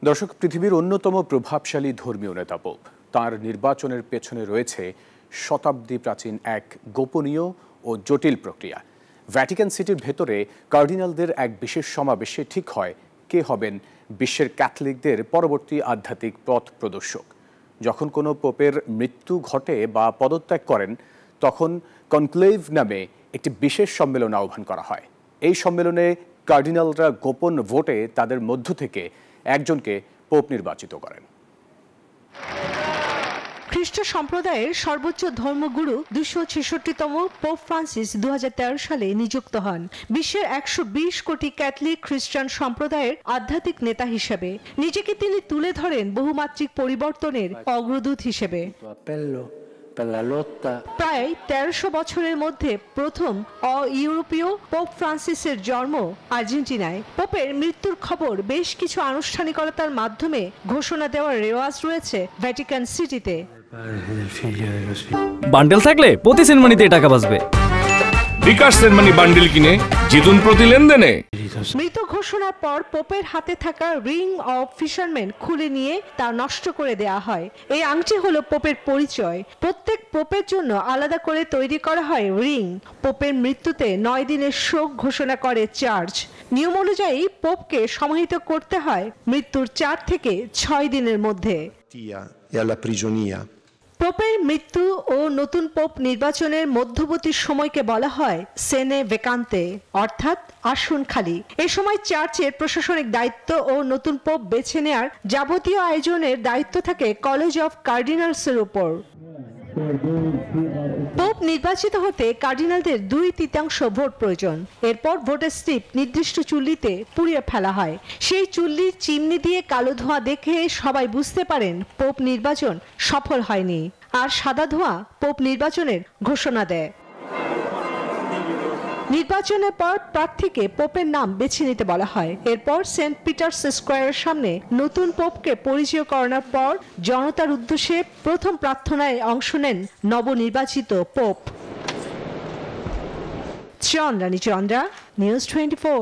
দর্শক, পৃথিবীর অন্যতম প্রভাবশালী ধর্মীয় নেতা পোপ, তাঁর নির্বাচনের পেছনে রয়েছে শতাব্দী প্রাচীন এক গোপনীয় ও জটিল প্রক্রিয়া। ভ্যাটিকান সিটির ভেতরে কার্ডিনালদের এক বিশেষ সমাবেশে ঠিক হয় কে হবেন বিশ্বের ক্যাথলিকদের পরবর্তী আধ্যাত্মিক পথ প্রদর্শক। যখন কোনো পোপের মৃত্যু ঘটে বা পদত্যাগ করেন, তখন কনক্লেভ নামে একটি বিশেষ সম্মেলন আহ্বান করা হয়। এই সম্মেলনে কার্ডিনালরা গোপন ভোটে তাদের মধ্য থেকে একজনকে পোপ নির্বাচিত করেন। খ্রিস্ট সম্প্রদায়ের সর্বোচ্চ ধর্মগুরু 266তম পোপ ফ্রান্সিস 2013 সালে নিযুক্ত হন বিশ্বের 120 কোটি ক্যাথলিক খ্রিস্টান সম্প্রদায়ের আধ্যাত্মিক নেতা হিসেবে। নিজেকে তিনি তুলে ধরেন বহুমাত্রিক পরিবর্তনের অগ্রদূত হিসেবে। প্রায় 1300 বছরের মধ্যে প্রথম ইউরোপীয় পোপ ফ্রান্সিসের জন্ম আর্জেন্টিনায়। পোপের মৃত্যুর খবর বেশ কিছু আনুষ্ঠানিকতার মাধ্যমে ঘোষণা দেওয়ার রেওয়াজ রয়েছে ভ্যাটিকান সিটিতে। বান্ডেল থাকলে প্রতি সেনমানিতে টাকা বাঁচবে। বিকাশ সেনমানি বান্ডেল কিনে জিতুন প্রতি লেনদেনে। মৃত্যু ঘোষণার পর পোপের হাতে থাকা রিং অফ ফিশারম্যান খুলে নিয়ে তা নষ্ট করে দেয়া হয়। এই আংটি হলো পোপের পরিচয়। প্রত্যেক পোপের জন্য আলাদা করে তৈরি করা হয় রিং। পোপের মৃত্যুতে 9 দিনের শোক ঘোষণা করে চার্চ। নিয়ম অনুযায়ী পোপকে সমাহিত করতে হয় মৃত্যুর 4 থেকে 6 দিনের মধ্যে। পোপের মৃত্যু ও নতুন পোপ নির্বাচনের মধ্যবর্তী সময়কে বলা হয় সেনে ভেকান্তে, অর্থাৎ আসন খালি। এ সময় চার্চের প্রশাসনিক দায়িত্ব ও নতুন পোপ বেছে নেয়ার যাবতীয় আয়োজনের দায়িত্ব থাকে কলেজ অফ কার্ডিনালসের উপর। পোপ নির্বাচিত হতে কার্ডিনালদের 2/3 ভোট প্রয়োজন। এরপর ভোটের স্লিপ নির্দিষ্ট চুল্লিতে পুড়িয়ে ফেলা হয়। সেই চুল্লির চিমনি দিয়ে কালো ধোঁয়া দেখে সবাই বুঝতে পারেন পোপ নির্বাচন সফল হয়নি, আর সাদা ধোঁয়া পোপ নির্বাচনের ঘোষণা দেয়। নির্বাচনের পর প্রার্থীকে পোপের নাম বেছে নিতে বলা হয়। এরপর সেন্ট পিটার্স স্কোয়ারের সামনে নতুন পোপকে পরিচয় করানোর পর জনতার উদ্দেশ্যে প্রথম প্রার্থনায় অংশ নেন নবনির্বাচিত পোপ। চন্দ্রানী চন্দ্রা, নিউজ 24।